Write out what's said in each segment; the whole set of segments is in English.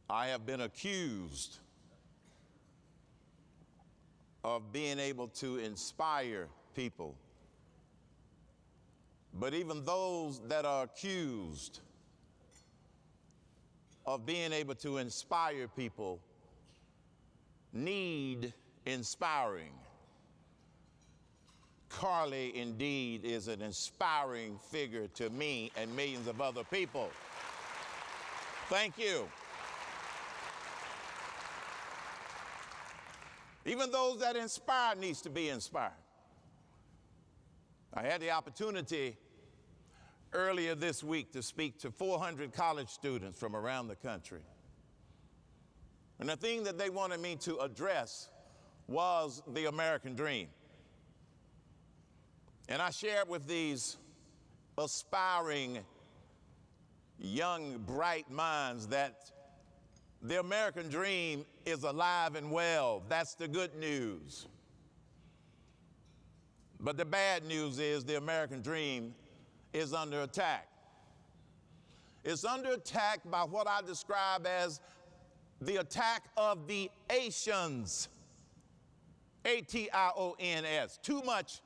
I have been accused of being able to inspire people. But even those that are accused of being able to inspire people need inspiring. Carly indeed is an inspiring figure to me and millions of other people. Thank you. Even those that inspire needs to be inspired. I had the opportunity earlier this week to speak to 400 college students from around the country. And the thing that they wanted me to address was the American dream. And I shared with these aspiring young, bright minds that the American dream is alive and well. That's the good news. But the bad news is the American dream is under attack. It's under attack by what I describe as the attack of the Asians. A-T-I-O-N-S. Too much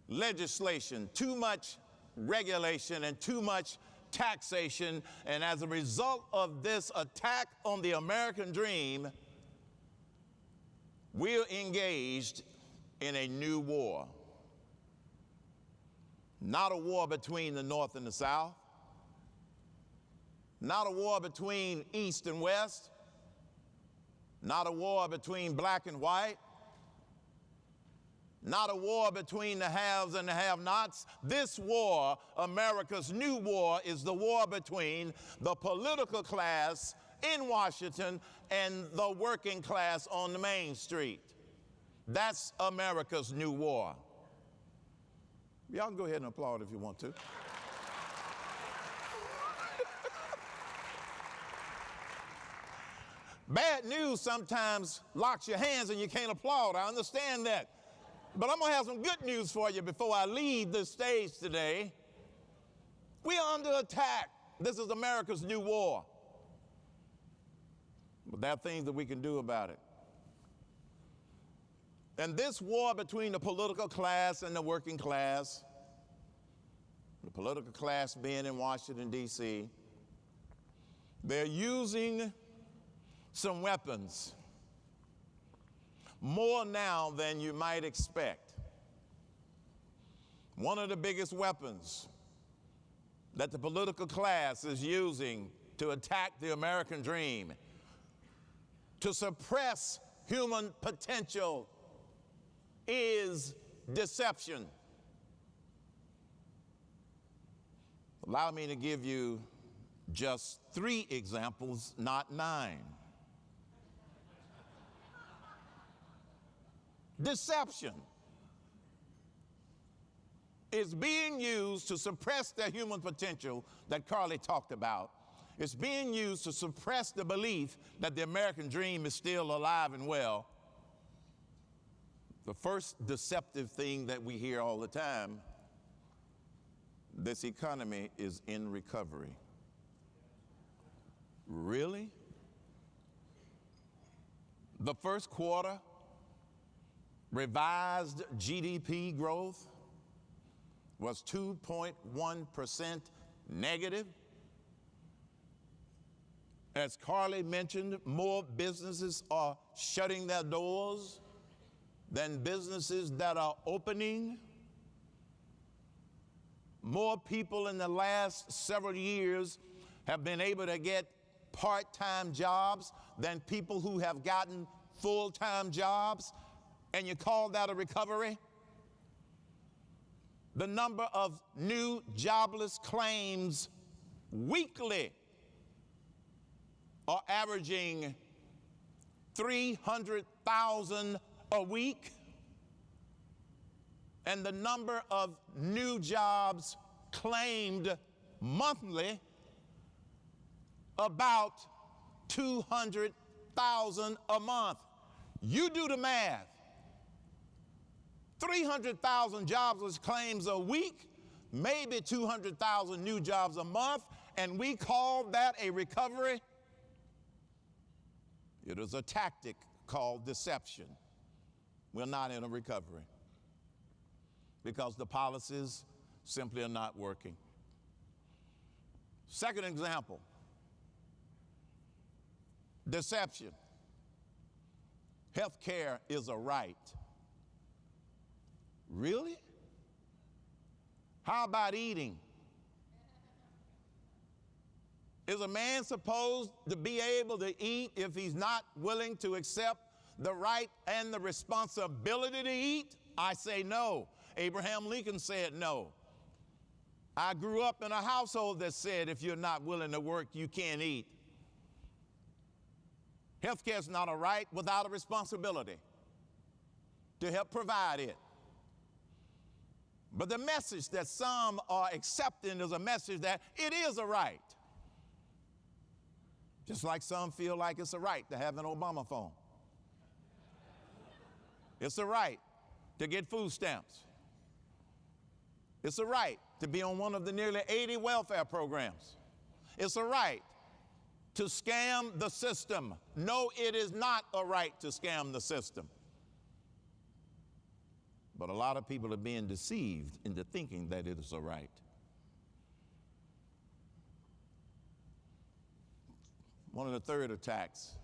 legislation, too much regulation, and too much taxation. And as a result of this attack on the American dream, we're engaged in a new war. Not a war between the North and the South. Not a war between East and West. Not a war between black and white. Not a war between the haves and the have-nots. This war, America's new war, is the war between the political class in Washington and the working class on the main street. That's America's new war. Y'all can go ahead and applaud if you want to. Bad news sometimes locks your hands and you can't applaud. I understand that. But I'm going to have some good news for you before I leave this stage today. We are under attack. This is America's new war. But there are things that we can do about it. And this war between the political class and the working class, the political class being in Washington, D.C., they're using some weapons, more now than you might expect. One of the biggest weapons that the political class is using to attack the American dream, to suppress human potential, is deception. Allow me to give you just 3 examples, not 9. Deception is being used to suppress the human potential that Carly talked about. It's being used to suppress the belief that the American dream is still alive and well. The first deceptive thing that we hear all the time, this economy is in recovery. Really? The first quarter revised GDP growth was 2.1% negative. As Carly mentioned, more businesses are shutting their doors than businesses that are opening. More people in the last several years have been able to get part-time jobs than people who have gotten full-time jobs. And you call that a recovery? The number of new jobless claims weekly are averaging 300,000 a week. And the number of new jobs claimed monthly, about 200,000 a month. You do the math. 300,000 jobless claims a week, maybe 200,000 new jobs a month, and we call that a recovery? It is a tactic called deception. We're not in a recovery because the policies simply are not working. Second example, deception. Health care is a right. Really? How about eating? Is a man supposed to be able to eat if he's not willing to accept the right and the responsibility to eat? I say no. Abraham Lincoln said no. I grew up in a household that said if you're not willing to work, you can't eat. Healthcare is not a right without a responsibility to help provide it. But the message that some are accepting is a message that it is a right. Just like some feel like it's a right to have an Obama phone. It's a right to get food stamps. It's a right to be on one of the nearly 80 welfare programs. It's a right to scam the system. No, it is not a right to scam the system. But a lot of people are being deceived into thinking that it is a right. One of the third attacks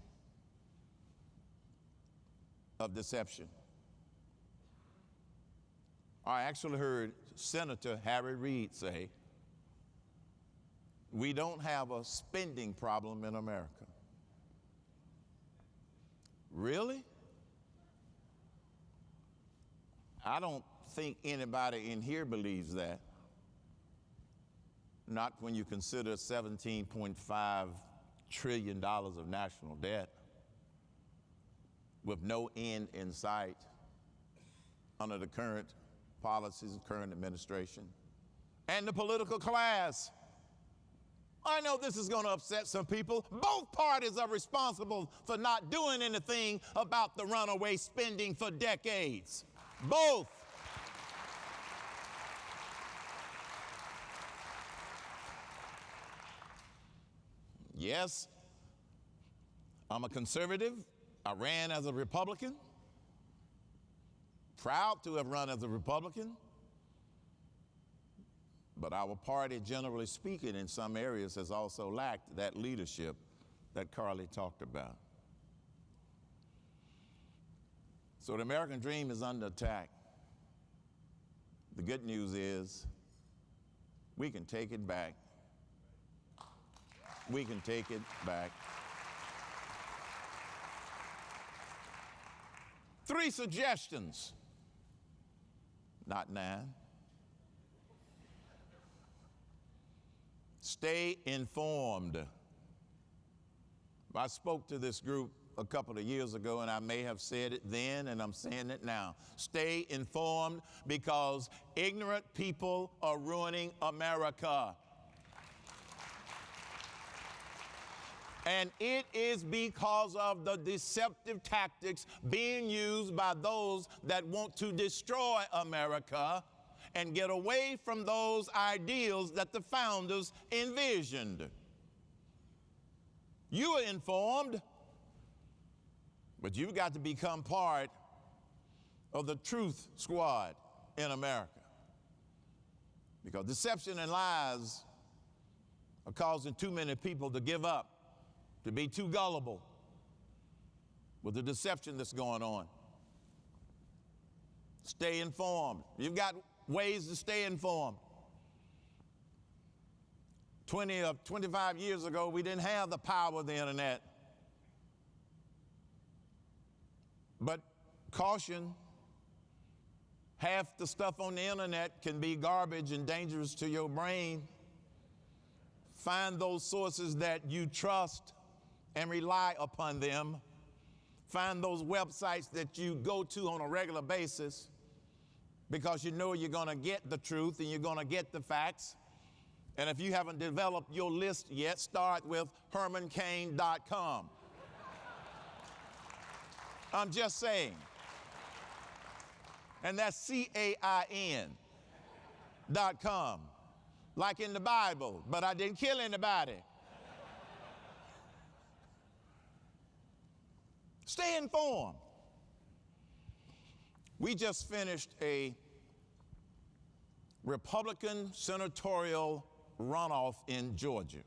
of deception. I actually heard Senator Harry Reid say, we don't have a spending problem in America. Really? I don't think anybody in here believes that. Not when you consider $17.5 trillion of national debt with no end in sight under the current policies of current administration. And the political class. I know this is going to upset some people. Both parties are responsible for not doing anything about the runaway spending for decades. Both. Yes, I'm a conservative. I ran as a Republican. Proud to have run as a Republican. But our party, generally speaking, in some areas has also lacked that leadership that Carly talked about. So the American dream is under attack. The good news is we can take it back. We can take it back. 3 suggestions, not 9. Stay informed. I spoke to this group a couple of years ago, and I may have said it then, and I'm saying it now. Stay informed because ignorant people are ruining America. And it is because of the deceptive tactics being used by those that want to destroy America and get away from those ideals that the founders envisioned. You are informed, but you've got to become part of the truth squad in America. Because deception and lies are causing too many people to give up, to be too gullible with the deception that's going on. Stay informed. You've got ways to stay informed. 20 or 25 years ago, we didn't have the power of the internet. But caution, half the stuff on the internet can be garbage and dangerous to your brain. Find those sources that you trust and rely upon them. Find those websites that you go to on a regular basis because you know you're going to get the truth and you're going to get the facts. And if you haven't developed your list yet, start with hermancain.com. I'm just saying. And that's CAIN.com. Like in the Bible, but I didn't kill anybody. Stay informed. We just finished a Republican senatorial runoff in Georgia.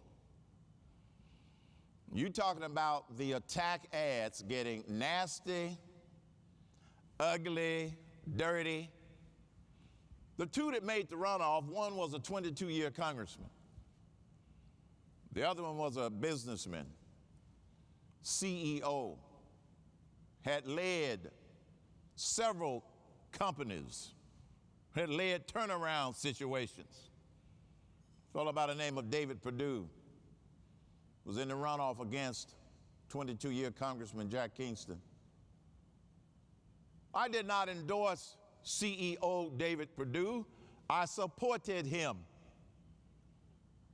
You're talking about the attack ads getting nasty, ugly, dirty. The two that made the runoff, one was a 22-year congressman. The other one was a businessman, CEO, had led several companies, had led turnaround situations. A fellow by the name of David Perdue was in the runoff against 22-year Congressman Jack Kingston. I did not endorse CEO David Perdue. I supported him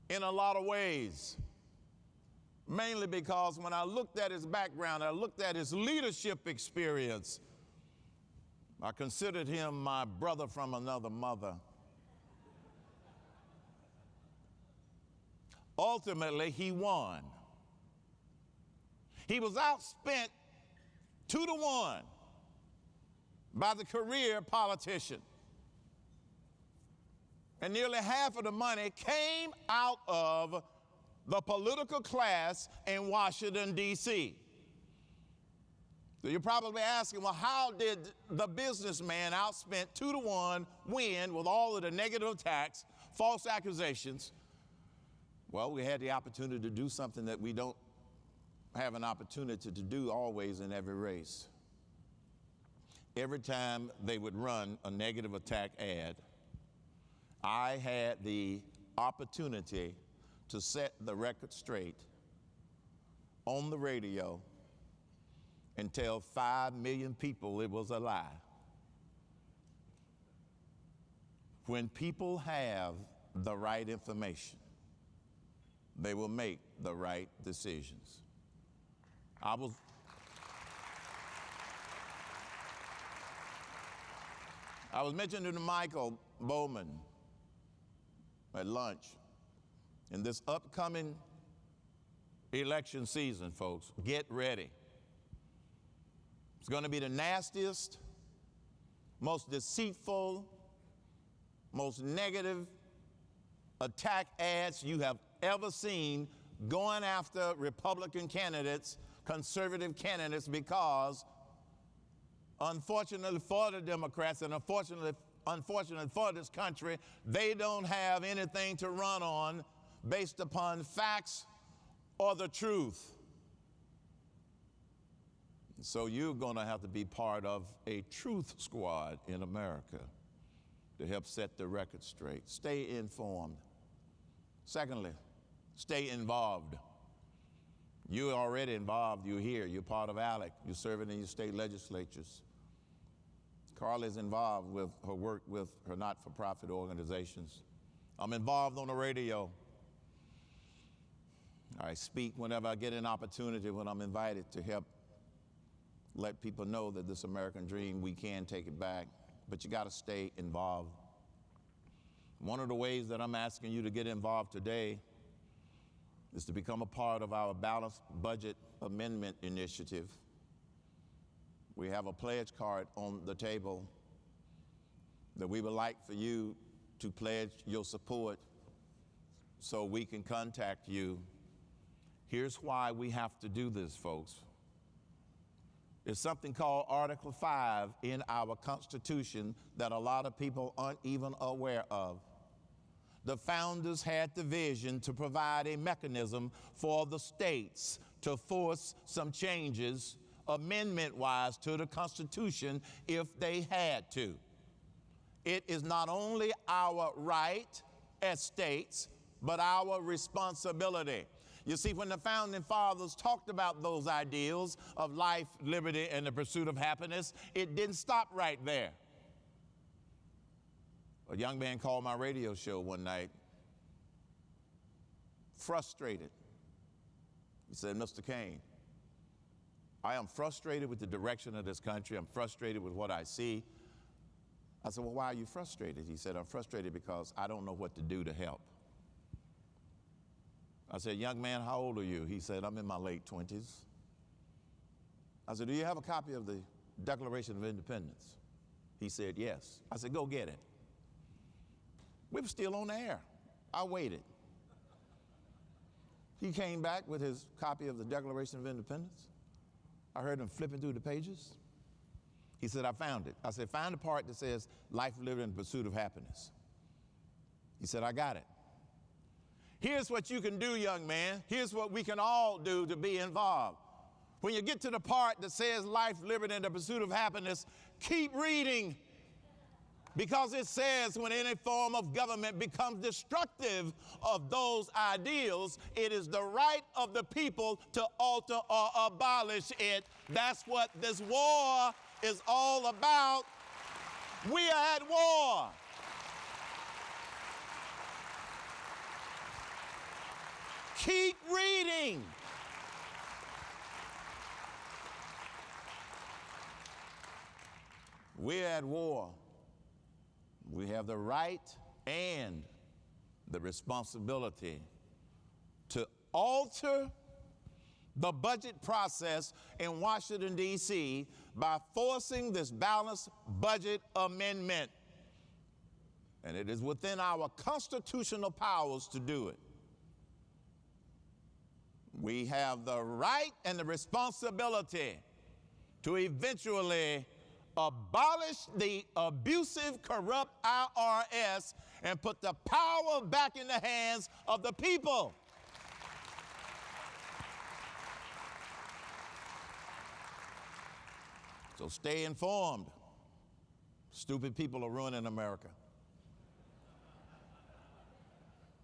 in a lot of ways, mainly because when I looked at his background, I looked at his leadership experience, I considered him my brother from another mother. Ultimately, he won. He was outspent 2-1 by the career politician. And nearly half of the money came out of the political class in Washington, D.C. So you're probably asking, well, how did the businessman outspent 2-1 win with all of the negative attacks, false accusations? Well, we had the opportunity to do something that we don't have an opportunity to do always in every race. Every time they would run a negative attack ad, I had the opportunity to set the record straight on the radio and tell 5 million people it was a lie. When people have the right information, they will make the right decisions. I was mentioning to Michael Bowman at lunch, in this upcoming election season, folks, get ready. It's going to be the nastiest, most deceitful, most negative attack ads you have ever seen going after Republican candidates, conservative candidates, because unfortunately for the Democrats and unfortunately for this country, they don't have anything to run on based upon facts or the truth. So you're going to have to be part of a truth squad in America to help set the record straight. Stay informed. Secondly, stay involved. You're already involved. You're here. You're part of ALEC. You're serving in your state legislatures. Carla's involved with her work with her not-for-profit organizations. I'm involved on the radio. I speak whenever I get an opportunity, when I'm invited to help let people know that this American dream, we can take it back, but you got to stay involved. One of the ways that I'm asking you to get involved today is to become a part of our balanced budget amendment initiative. We have a pledge card on the table that we would like for you to pledge your support so we can contact you. Here's why we have to do this, folks. There's something called Article 5 in our Constitution that a lot of people aren't even aware of. The founders had the vision to provide a mechanism for the states to force some changes amendment-wise to the Constitution if they had to. It is not only our right as states, but our responsibility. You see, when the founding fathers talked about those ideals of life, liberty, and the pursuit of happiness, it didn't stop right there. A young man called my radio show one night, frustrated. He said, "Mr. Cain, I am frustrated with the direction of this country. I'm frustrated with what I see." I said, "Well, why are you frustrated?" He said, "I'm frustrated because I don't know what to do to help." I said, "Young man, how old are you?" He said, "I'm in my late 20s. I said, do you have a copy of the Declaration of Independence? He said, yes. I said, go get it. We were still on the air. I waited. He came back with his copy of the Declaration of Independence. I heard him flipping through the pages. He said, I found it. I said, find the part that says life lived in pursuit of happiness. He said, I got it. Here's what you can do, young man. Here's what we can all do to be involved. When you get to the part that says life lived in the pursuit of happiness, keep reading. Because it says when any form of government becomes destructive of those ideals, it is the right of the people to alter or abolish it. That's what this war is all about. We are at war. Keep reading. We're at war. We have the right and the responsibility to alter the budget process in Washington, D.C. by forcing this balanced budget amendment. And it is within our constitutional powers to do it. We have the right and the responsibility to eventually abolish the abusive, corrupt IRS and put the power back in the hands of the people. So stay informed. Stupid people are ruining America.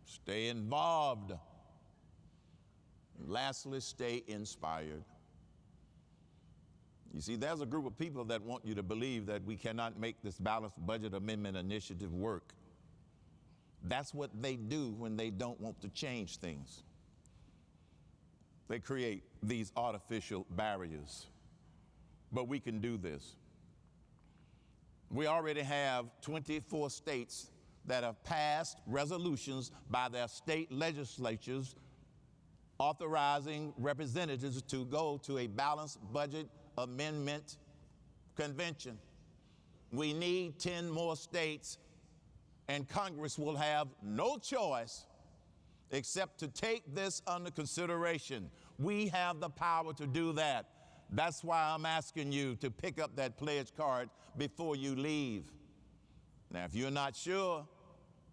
Stay involved. And lastly, stay inspired. You see, there's a group of people that want you to believe that we cannot make this balanced budget amendment initiative work. That's what they do when they don't want to change things. They create these artificial barriers. But we can do this. We already have 24 states that have passed resolutions by their state legislatures authorizing representatives to go to a balanced budget amendment convention. We need 10 more states, and Congress will have no choice except to take this under consideration. We have the power to do that. That's why I'm asking you to pick up that pledge card before you leave. Now, if you're not sure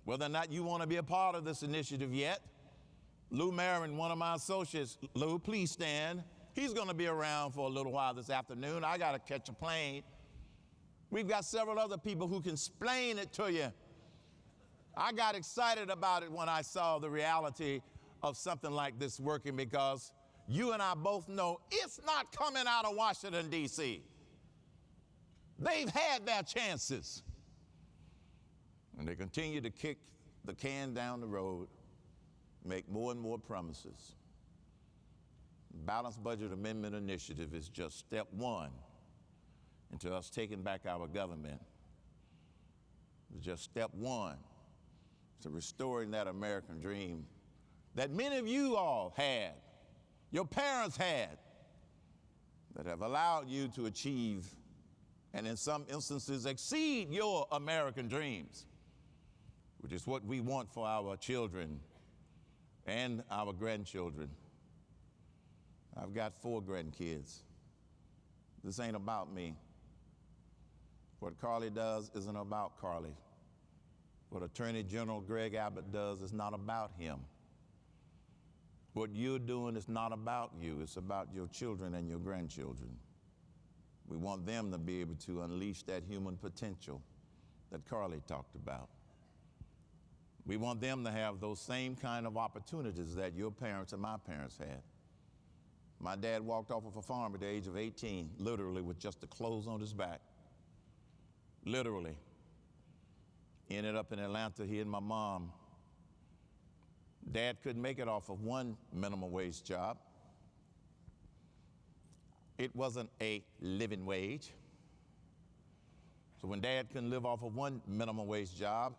whether or not you want to be a part of this initiative yet, Lou Marin, one of my associates, Lou, please stand. He's going to be around for a little while this afternoon. I got to catch a plane. We've got several other people who can explain it to you. I got excited about it when I saw the reality of something like this working, because you and I both know it's not coming out of Washington, D.C. They've had their chances. And they continue to kick the can down the road, make more and more promises. Balanced Budget Amendment Initiative is just step one into us taking back our government. It's just step one to restoring that American dream that many of you all had, your parents had, that have allowed you to achieve and in some instances exceed your American dreams, which is what we want for our children and our grandchildren. I've got 4 grandkids. This ain't about me. What Carly does isn't about Carly. What Attorney General Greg Abbott does is not about him. What you're doing is not about you. It's about your children and your grandchildren. We want them to be able to unleash that human potential that Carly talked about. We want them to have those same kind of opportunities that your parents and my parents had. My dad walked off of a farm at the age of 18, literally with just the clothes on his back. Literally. Ended up in Atlanta, he and my mom. Dad couldn't make it off of one minimum wage job. It wasn't a living wage. So when Dad couldn't live off of one minimum wage job,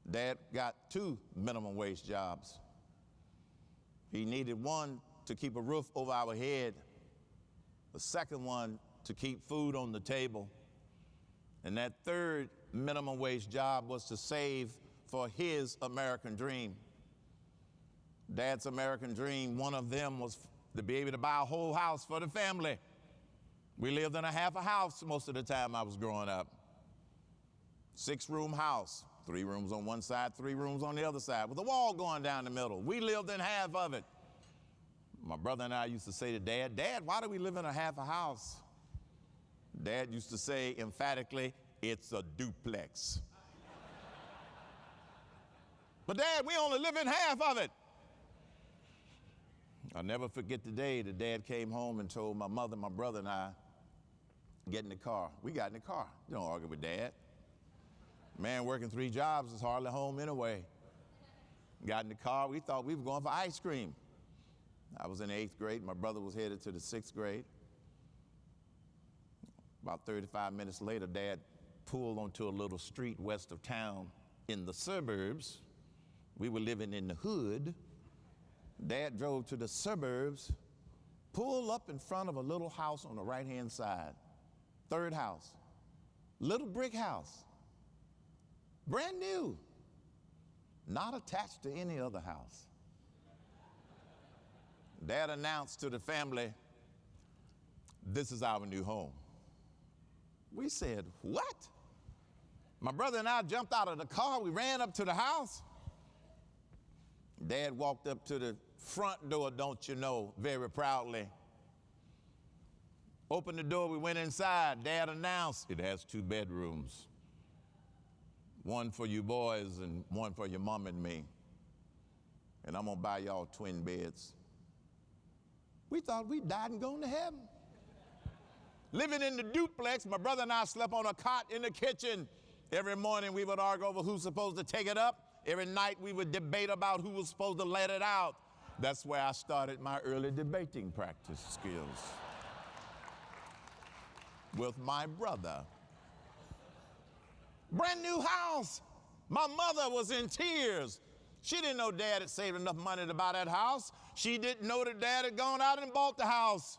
Dad got 2 minimum wage jobs. He needed one to keep a roof over our head, The second one, to keep food on the table. And that third minimum wage job was to save for his American dream. Dad's American dream, one of them was to be able to buy a whole house for the family. We lived in a half a house most of the time I was growing up. 6-room house, 3 rooms on one side, 3 rooms on the other side, with a wall going down the middle. We lived in half of it. My brother and I used to say to Dad, "Dad, why do we live in a half a house?" Dad used to say emphatically, "It's a duplex." "But Dad, we only live in half of it." I'll never forget the day that Dad came home and told my mother, my brother, and I, "Get in the car." We got in the car. You don't argue with Dad. Man working 3 jobs is hardly home anyway. Got in the car. We thought we were going for ice cream. I was in the 8th grade. My brother was headed to the 6th grade. About 35 minutes later, Dad pulled onto a little street west of town in the suburbs. We were living in the hood. Dad drove to the suburbs, pulled up in front of a little house on the right-hand side. 3rd house. Little brick house. Brand new. Not attached to any other house. Dad announced to the family, "This is our new home." We said, "What?" My brother and I jumped out of the car. We ran up to the house. Dad walked up to the front door, don't you know, very proudly. Opened the door, we went inside. Dad announced, "It has 2 bedrooms. One for you boys and one for your mom and me. And I'm gonna buy y'all twin beds." We thought we died and gone to heaven. Living in the duplex, my brother and I slept on a cot in the kitchen. Every morning we would argue over who's supposed to take it up. Every night we would debate about who was supposed to let it out. That's where I started my early debating practice skills with my brother. Brand new house. My mother was in tears. She didn't know Dad had saved enough money to buy that house. She didn't know that Dad had gone out and bought the house.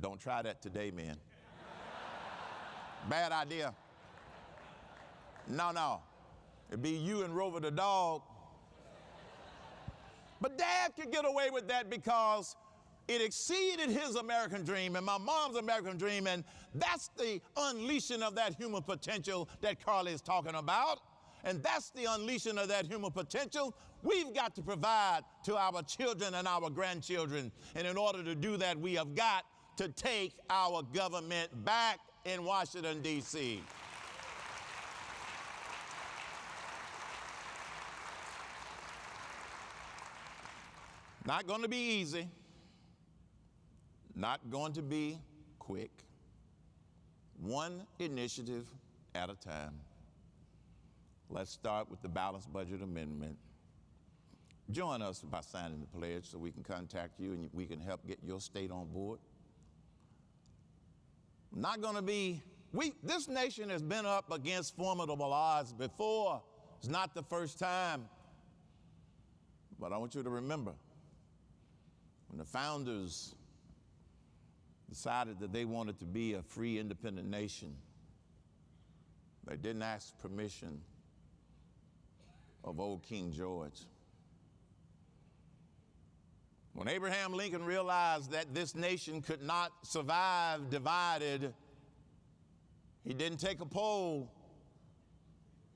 Don't try that today, man. Bad idea. No. It'd be you and Rover the dog. But Dad could get away with that because it exceeded his American dream and my mom's American dream, and that's the unleashing of that human potential that Carly is talking about. And that's the unleashing of that human potential we've got to provide to our children and our grandchildren. And in order to do that, we have got to take our government back in Washington, D.C. Not going to be easy. Not going to be quick. One initiative at a time. Let's start with the Balanced Budget Amendment. Join us by signing the pledge so we can contact you and we can help get your state on board. Not going to be, this nation has been up against formidable odds before. It's not the first time. But I want you to remember, when the founders decided that they wanted to be a free, independent nation, they didn't ask permission of old King George. When Abraham Lincoln realized that this nation could not survive divided, he didn't take a poll.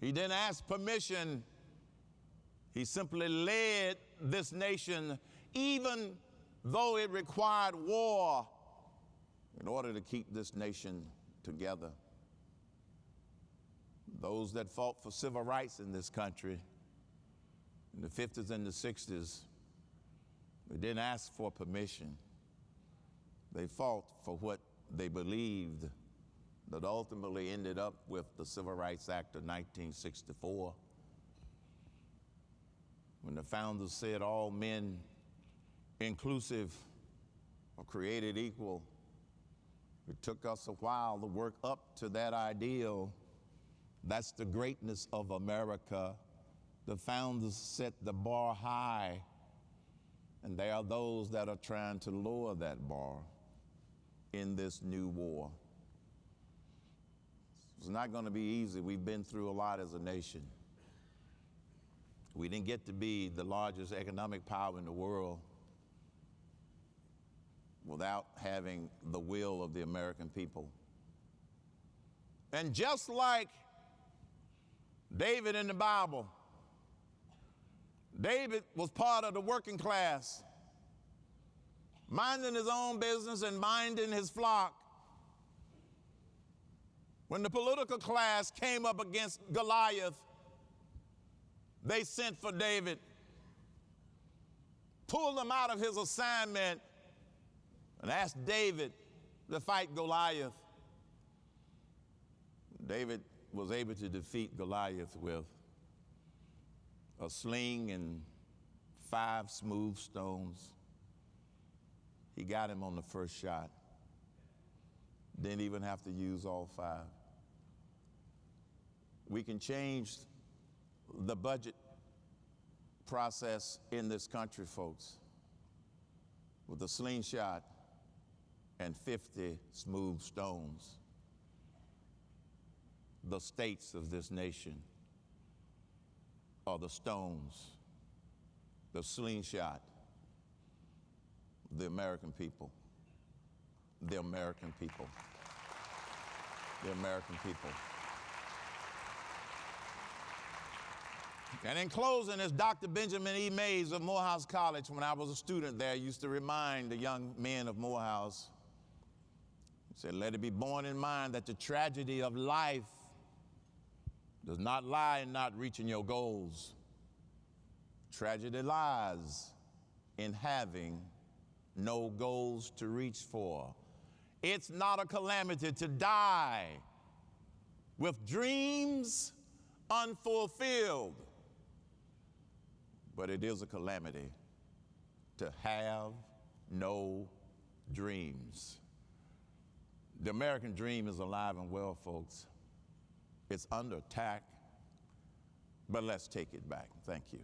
He didn't ask permission. He simply led this nation, even though it required war, in order to keep this nation together. Those that fought for civil rights in this country in the 50s and the 60s, they didn't ask for permission. They fought for what they believed that ultimately ended up with the Civil Rights Act of 1964. When the founders said all men, inclusive, are created equal, it took us a while to work up to that ideal. That's the greatness of America. The founders set the bar high. And there are those that are trying to lower that bar in this new war. It's not going to be easy. We've been through a lot as a nation. We didn't get to be the largest economic power in the world without having the will of the American people. And just like David in the Bible, David was part of the working class, minding his own business and minding his flock. When the political class came up against Goliath, they sent for David, pulled him out of his assignment, and asked David to fight Goliath. David was able to defeat Goliath with a sling and 5 smooth stones. He got him on the first shot. Didn't even have to use all 5. We can change the budget process in this country, folks, with a slingshot and 50 smooth stones. The states of this nation are the stones, the slingshot, the American people, the American people, the American people. And in closing, as Dr. Benjamin E. Mays of Morehouse College, when I was a student there, used to remind the young men of Morehouse, he said, let it be borne in mind that the tragedy of life does not lie in not reaching your goals. Tragedy lies in having no goals to reach for. It's not a calamity to die with dreams unfulfilled, but it is a calamity to have no dreams. The American dream is alive and well, folks. It's under attack, but let's take it back. Thank you.